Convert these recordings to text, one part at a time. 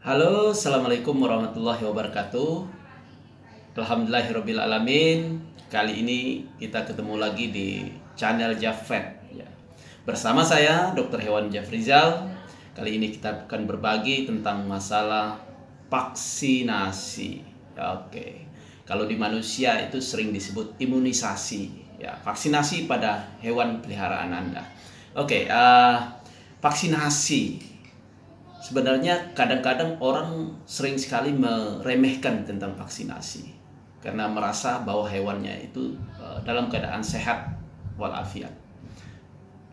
Halo, Assalamualaikum warahmatullahi wabarakatuh. Alhamdulillahirabbil alamin. Kali ini kita ketemu lagi di channel Jafet ya. Bersama saya Dr. Hewan Jafrizal. Kali ini kita akan berbagi tentang masalah vaksinasi. Oke. Kalau di manusia itu sering disebut imunisasi ya, vaksinasi pada hewan peliharaan Anda. Vaksinasi. Sebenarnya kadang-kadang orang sering sekali meremehkan tentang vaksinasi karena merasa bahwa hewannya itu dalam keadaan sehat walafiat.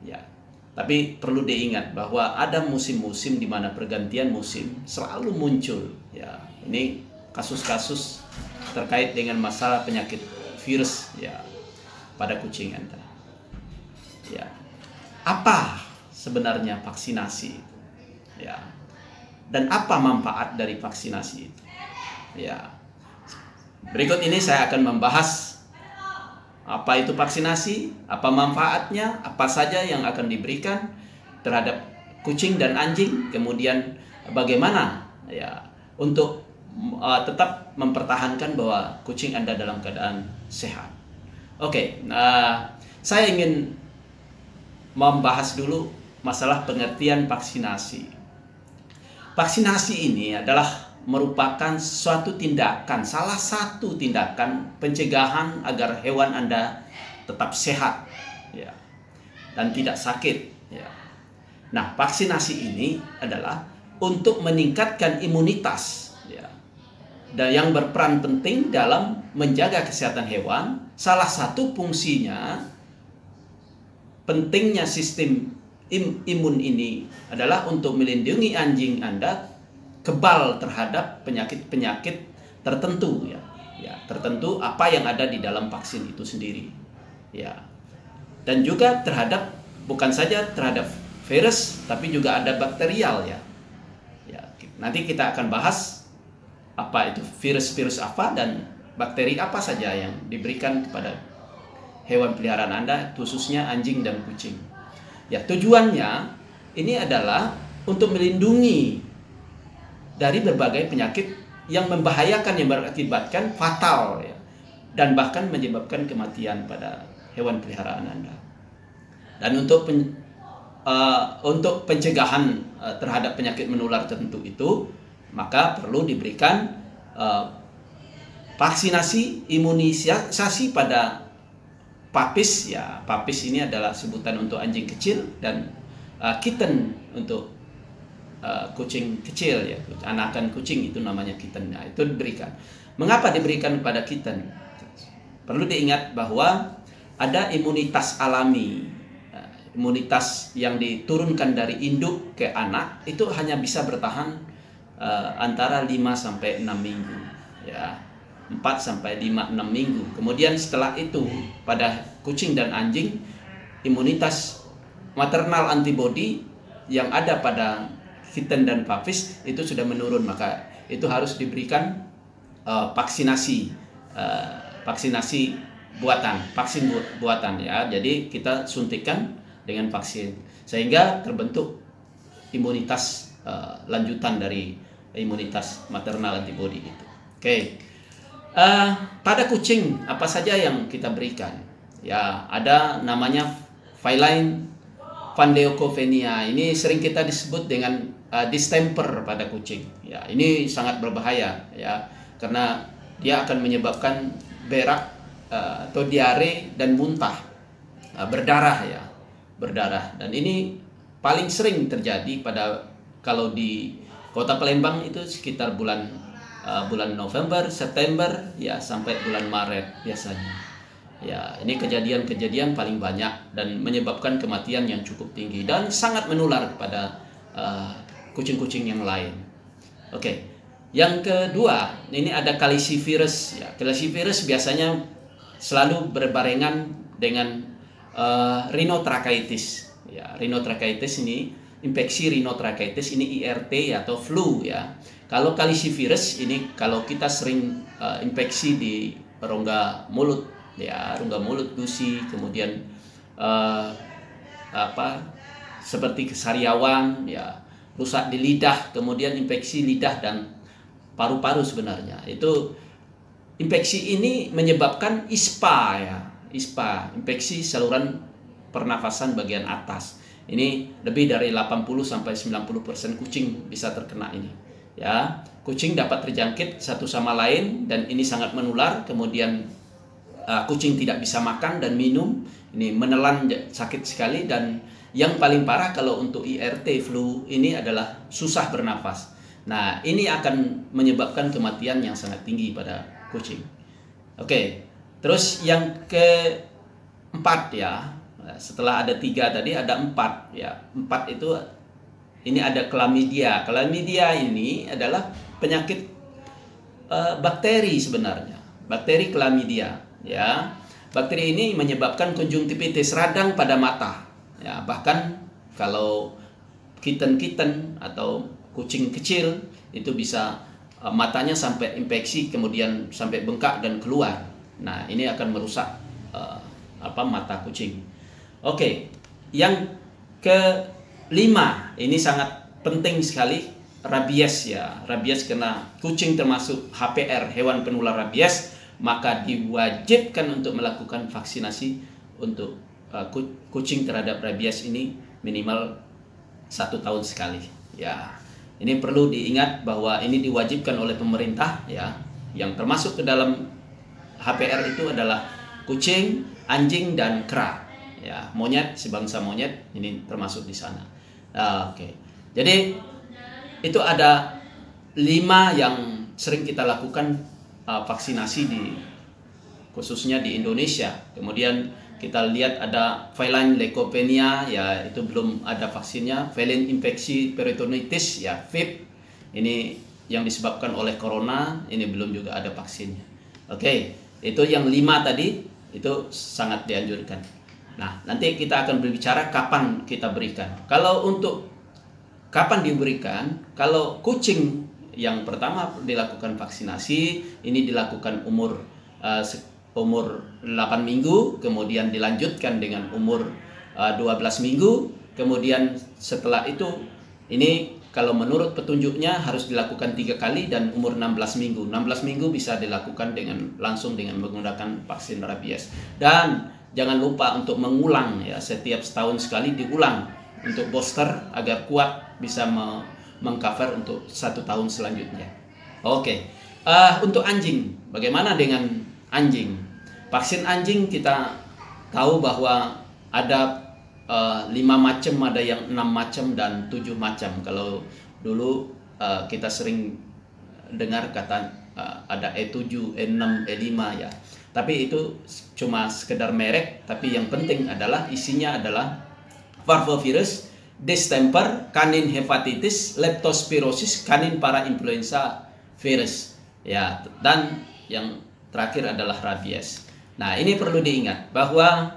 Ya. Tapi perlu diingat bahwa ada musim-musim di mana pergantian musim selalu muncul ya. Ini kasus-kasus terkait dengan masalah penyakit virus ya pada kucing Anda. Ya. Apa sebenarnya vaksinasi itu? Ya. Dan apa manfaat dari vaksinasi itu? Ya. Berikut ini saya akan membahas apa itu vaksinasi, apa manfaatnya, apa saja yang akan diberikan terhadap kucing dan anjing, kemudian bagaimana ya untuk tetap mempertahankan bahwa kucing Anda dalam keadaan sehat. Saya ingin membahas dulu masalah pengertian vaksinasi. Vaksinasi ini adalah merupakan suatu tindakan, salah satu tindakan pencegahan agar hewan Anda tetap sehat ya, dan tidak sakit ya. Nah, vaksinasi ini adalah untuk meningkatkan imunitas ya, dan yang berperan penting dalam menjaga kesehatan hewan. Salah satu fungsinya, pentingnya sistem imun ini adalah untuk melindungi anjing Anda kebal terhadap penyakit-penyakit tertentu ya. Ya, tertentu apa yang ada di dalam vaksin itu sendiri. Ya. Dan juga terhadap bukan saja terhadap virus tapi juga ada bakterial ya. Ya, nanti kita akan bahas apa itu virus-virus apa dan bakteri apa saja yang diberikan kepada hewan peliharaan Anda, khususnya anjing dan kucing. Ya, tujuannya ini adalah untuk melindungi dari berbagai penyakit yang membahayakan, yang berakibatkan fatal ya, dan bahkan menyebabkan kematian pada hewan peliharaan Anda. Dan untuk pencegahan terhadap penyakit menular tertentu itu, maka perlu diberikan vaksinasi imunisasi pada papis ya. Papis ini adalah sebutan untuk anjing kecil dan kitten untuk kucing kecil ya. Anakan kucing itu namanya kitten. Nah, itu diberikan. Mengapa diberikan pada kitten? Perlu diingat bahwa ada imunitas alami. Imunitas yang diturunkan dari induk ke anak itu hanya bisa bertahan antara 5 sampai 6 minggu ya. 4 sampai 5 6 minggu. Kemudian setelah itu pada kucing dan anjing, imunitas maternal antibody yang ada pada kitten dan papis itu sudah menurun, maka itu harus diberikan vaksin buatan ya. Jadi kita suntikan dengan vaksin sehingga terbentuk imunitas lanjutan dari imunitas maternal antibody itu. Pada kucing apa saja yang kita berikan? Ya, ada namanya feline Vandeokofenia. Ini sering kita disebut dengan distemper pada kucing. Ya, ini sangat berbahaya ya, karena dia akan menyebabkan berak atau diare dan muntah, berdarah ya, berdarah. Dan ini paling sering terjadi kalau di Kota Palembang itu sekitar bulan November, September ya sampai bulan Maret biasanya. Ya, ini kejadian-kejadian paling banyak dan menyebabkan kematian yang cukup tinggi dan sangat menular kepada kucing-kucing yang lain. Yang kedua, ini ada kalisivirus ya. Kalisivirus biasanya selalu berbarengan dengan rhinotracheosis. Ya, rhinotracheosis ini infeksi rhinotracheosis ini IRT atau flu ya. Kalau kalisivirus ini kalau kita sering infeksi di rongga mulut ya, rongga mulut, gusi, kemudian seperti kesariawan ya, rusak di lidah, kemudian infeksi lidah dan paru-paru sebenarnya. Itu infeksi ini menyebabkan ISPA ya, ISPA, infeksi saluran pernafasan bagian atas. Ini lebih dari 80 sampai 90% kucing bisa terkena ini. Ya, kucing dapat terjangkit satu sama lain dan ini sangat menular. Kemudian kucing tidak bisa makan dan minum. Ini menelan sakit sekali, dan yang paling parah kalau untuk IRT flu ini adalah susah bernafas. Nah, ini akan menyebabkan kematian yang sangat tinggi pada kucing. Oke, terus yang keempat ya, setelah ada 3 tadi ada 4 ya. 4 itu ini ada chlamydia. Chlamydia ini adalah penyakit bakteri sebenarnya. Bakteri chlamydia ya. Bakteri ini menyebabkan konjungtivitis, radang pada mata. Ya, bahkan kalau kitten atau kucing kecil itu bisa matanya sampai infeksi, kemudian sampai bengkak dan keluar. Nah, ini akan merusak mata kucing. Oke, yang kelima ini sangat penting sekali, rabies ya. Rabies karena kucing termasuk HPR, hewan penular rabies, maka diwajibkan untuk melakukan vaksinasi untuk kucing terhadap rabies ini minimal 1 tahun sekali ya. Ini perlu diingat bahwa ini diwajibkan oleh pemerintah ya. Yang termasuk ke dalam HPR itu adalah kucing, anjing, dan kera ya. Monyet, sebangsa monyet ini termasuk di sana. Oke. Jadi itu ada 5 yang sering kita lakukan vaksinasi khususnya di Indonesia. Kemudian kita lihat ada feline leukopenia ya, itu belum ada vaksinnya. Feline infeksi peritonitis ya, FIP, ini yang disebabkan oleh corona, ini belum juga ada vaksinnya. Oke, itu yang 5 tadi itu sangat dianjurkan. Nah, nanti kita akan berbicara kapan kita berikan. Kalau untuk kapan diberikan, kalau kucing yang pertama dilakukan vaksinasi, ini dilakukan umur 8 minggu, kemudian dilanjutkan dengan umur 12 minggu, kemudian setelah itu ini kalau menurut petunjuknya harus dilakukan 3 kali dan umur 16 minggu. 16 minggu bisa dilakukan langsung dengan menggunakan vaksin rabies. Dan jangan lupa untuk mengulang ya, setiap setahun sekali diulang untuk booster agar kuat bisa mengcover untuk 1 tahun selanjutnya. Oke, untuk anjing, bagaimana dengan anjing? Vaksin anjing kita tahu bahwa ada 5 macam, ada yang 6 macam dan 7 macam. Kalau dulu kita sering dengar kata ada E7, E6, E5 ya. Tapi itu cuma sekedar merek, tapi yang penting adalah isinya adalah parvovirus, distemper, canin hepatitis, leptospirosis, canin parainfluenza virus ya, dan yang terakhir adalah rabies. Nah, ini perlu diingat bahwa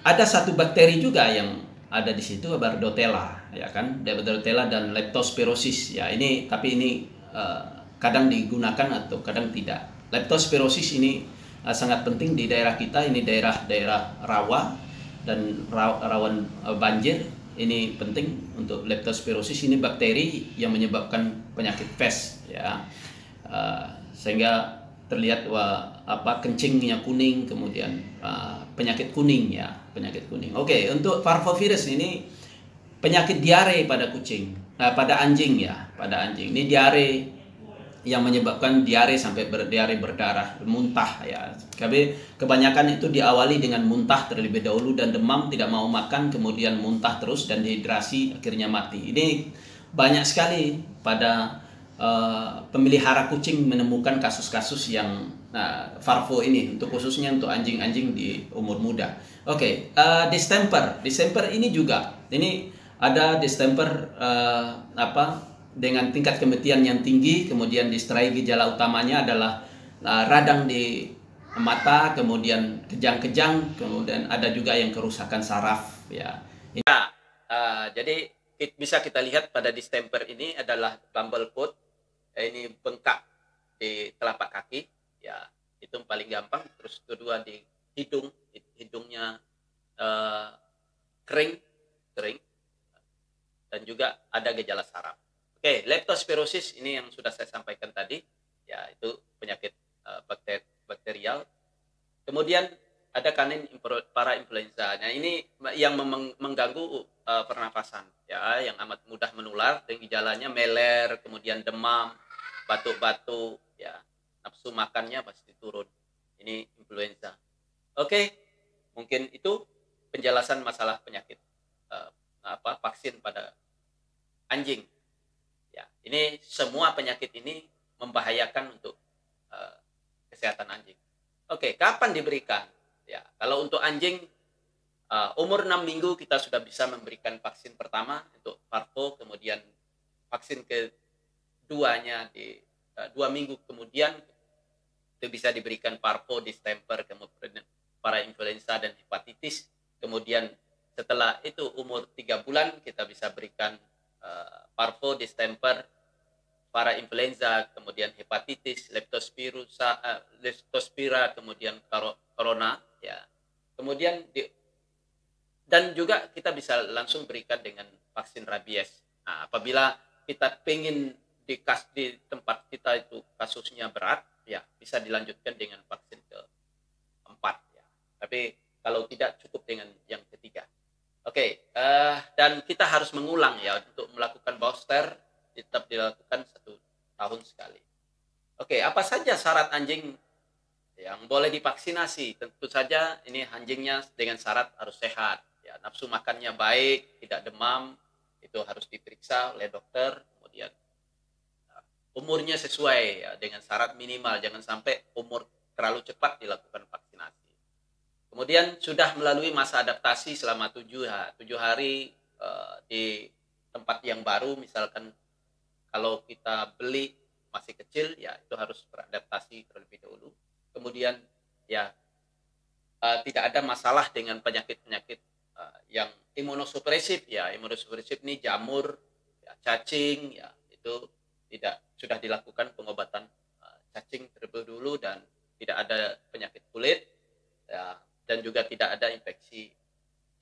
ada satu bakteri juga yang ada di situ, Bordetella ya kan, Bordetella dan leptospirosis ya. Ini tapi ini kadang digunakan atau kadang tidak. Leptospirosis ini sangat penting di daerah kita, ini daerah rawa dan rawan banjir. Ini penting untuk leptospirosis, ini bakteri yang menyebabkan penyakit Fes ya, sehingga terlihat kencingnya kuning, kemudian penyakit kuning ya, penyakit kuning. Oke, untuk parvovirus ini penyakit diare pada kucing, pada anjing ya, pada anjing. Ini diare yang menyebabkan diare sampai diare berdarah, muntah ya. Tapi kebanyakan itu diawali dengan muntah terlebih dahulu dan demam, tidak mau makan, kemudian muntah terus dan dehidrasi, akhirnya mati. Ini banyak sekali pada pemelihara kucing menemukan kasus-kasus yang parvo ini, khususnya untuk anjing-anjing di umur muda. Oke, distemper ini juga. Ini ada distemper dengan tingkat kematian yang tinggi, kemudian disertai gejala utamanya adalah radang di mata, kemudian kejang-kejang, kemudian ada juga yang kerusakan saraf ya. Jadi bisa kita lihat pada distemper ini adalah bumble foot, ini bengkak di telapak kaki ya, itu paling gampang. Terus kedua di hidungnya kering dan juga ada gejala saraf. Oke, leptospirosis ini yang sudah saya sampaikan tadi, ya itu penyakit bakterial. Kemudian ada kanin parainfluenza. Nah, ini yang mengganggu pernafasan, ya, yang amat mudah menular, dan gejalanya meler, kemudian demam, batuk-batuk, ya, nafsu makannya pasti turun. Ini influenza. Oke, mungkin itu penjelasan masalah penyakit vaksin pada anjing. Ya, ini semua penyakit ini membahayakan untuk kesehatan anjing. Oke, kapan diberikan? Ya, kalau untuk anjing umur 6 minggu kita sudah bisa memberikan vaksin pertama untuk parvo, kemudian vaksin keduanya di 2 minggu kemudian itu bisa diberikan parvo, distemper, kemudian parainfluenza dan hepatitis. Kemudian setelah itu umur 3 bulan kita bisa berikan parvo, distemper, parainfluenza, kemudian hepatitis, leptospira, kemudian corona, ya. Kemudian dan juga kita bisa langsung berikan dengan vaksin rabies. Nah, apabila kita pengen di tempat kita itu kasusnya berat, ya bisa dilanjutkan dengan vaksin keempat, ya. Tapi kalau tidak, cukup dengan yang ketiga. Oke, dan kita harus mengulang, ya, untuk melakukan booster tetap dilakukan 1 tahun sekali. Oke, apa saja syarat anjing yang boleh divaksinasi? Tentu saja ini anjingnya dengan syarat harus sehat, ya, nafsu makannya baik, tidak demam, itu harus diperiksa oleh dokter. Kemudian umurnya sesuai, ya, dengan syarat minimal, jangan sampai umur terlalu cepat dilakukan vaksinasi. Kemudian sudah melalui masa adaptasi selama 7 hari di tempat yang baru, misalkan kalau kita beli masih kecil, ya itu harus beradaptasi terlebih dahulu. Kemudian ya tidak ada masalah dengan penyakit-penyakit yang imunosupresif, ya. Imunosupresif ini jamur, ya, cacing, ya, itu sudah dilakukan pengobatan cacing terlebih dahulu dan tidak ada penyakit kulit, ya, dan juga tidak ada infeksi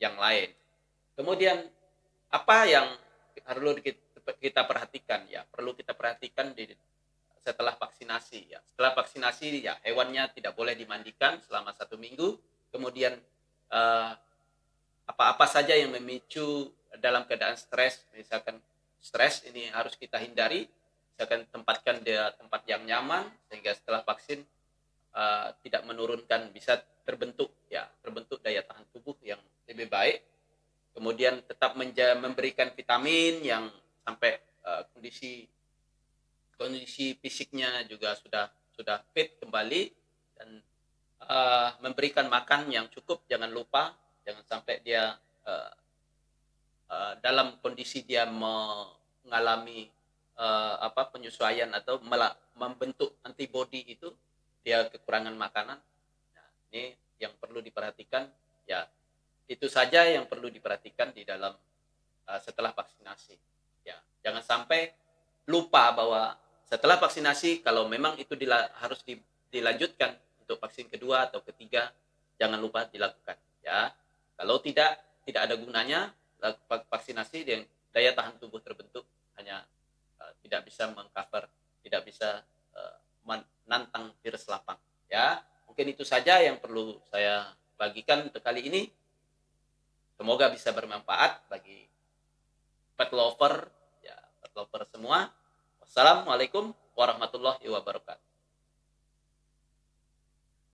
yang lain. Kemudian apa yang perlu kita perhatikan, ya, perlu kita perhatikan setelah vaksinasi, ya. Setelah vaksinasi, ya, hewannya tidak boleh dimandikan selama 1 minggu. Kemudian apa-apa saja yang memicu dalam keadaan stres, misalkan stres ini harus kita hindari. Misalkan tempatkan di tempat yang nyaman sehingga setelah vaksin tidak menurunkan, bisa terbentuk daya tahan tubuh yang lebih baik. Kemudian tetap memberikan vitamin yang sampai kondisi fisiknya juga sudah fit kembali, dan memberikan makan yang cukup. Jangan lupa, jangan sampai dia dalam kondisi dia mengalami penyesuaian atau membentuk antibodi, itu dia kekurangan makanan. Nah, ini yang perlu diperhatikan, ya. Itu saja yang perlu diperhatikan di dalam setelah vaksinasi, ya. Jangan sampai lupa bahwa setelah vaksinasi, kalau memang itu harus dilanjutkan untuk vaksin kedua atau ketiga, jangan lupa dilakukan, ya. Kalau tidak ada gunanya vaksinasi, dengan daya tahan tubuh terbentuk hanya tidak bisa mengcover, tidak bisa menantang virus lapang, ya. Mungkin itu saja yang perlu saya bagikan untuk kali ini. Semoga bisa bermanfaat bagi pet lover, ya, pet lover semua. Wassalamualaikum warahmatullahi wabarakatuh.